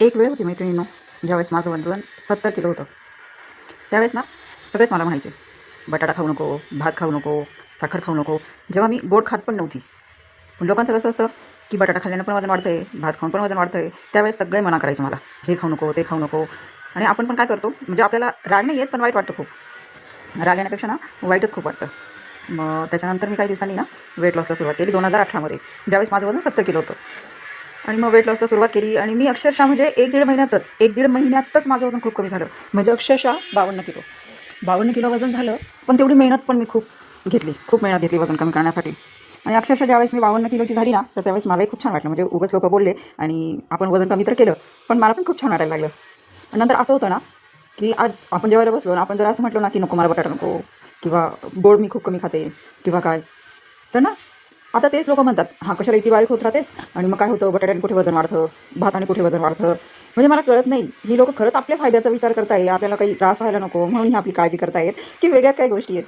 एक वेळ होती मैत्रिणींनो, ज्यावेळेस माझं वजन 70 किलो होतं. त्यावेळेस ना सगळेच मला म्हणायचे, "बटाटा खाऊ नको, भात खाऊ नको, साखर खाऊ नको." जेव्हा मी गोड खात पण नव्हती. पण लोकांचं कसं असतं, की बटाटा खाल्ल्यानं पण वजन वाढतंय, भात खाऊन पण वजन वाढतंय. त्यावेळेस सगळे मना करायचे मला, "हे खाऊ नको, ते खाऊ नको." आणि आपण पण काय करतो, म्हणजे आपल्याला राग नाही येत, पण वाईट वाटतं खूप. राग येण्यापेक्षा ना वाईटच खूप वाटतं. मग त्याच्यानंतर मी काही दिवसांनी ना वेट लॉसला सुरुवात केली 2018मध्ये. ज्यावेळेस माझं वजन 70 किलो होतं. आणि मग वेट लॉसला सुरुवात केली आणि मी अक्षरशः म्हणजे 1-1.5 महिन्यातच माझं वजन खूप कमी झालं. म्हणजे अक्षरशः 52 किलो. 52 किलो वजन झालं. पण तेवढी मेहनत पण मी खूप मेहनत घेतली वजन कमी करण्यासाठी. आणि अक्षरशः ज्यावेळेस मी 52 किलोची झाली ना, तर त्यावेळेस मलाही खूप छान वाटलं. म्हणजे उगाच लोकं बोलले आणि आपण वजन कमी तर केलं, पण मला पण खूप छान वाटायला लागलं. आणि नंतर असं होतं ना, की आज आपण जेवायला बसलो ना, आपण जर असं म्हटलं ना, की नको मला बटाटा नको किंवा गोड मी खूप कमी खाते किंवा काय, तर ना आता तेच लोकं म्हणतात, "हां, कशाला इतकी बारीक होत राहतेस आणि मग काय होतं बटाट्याने कुठे वजन वाढतं, भाताने कुठे वजन वाढतं." म्हणजे मला कळत नाही, ही लोकं खरंच आपल्या फायद्याचा विचार करताय, आपल्याला काही त्रास व्हायला नको म्हणून ही आपली काळजी करतायत, की वेगळ्याच काही गोष्टी आहेत.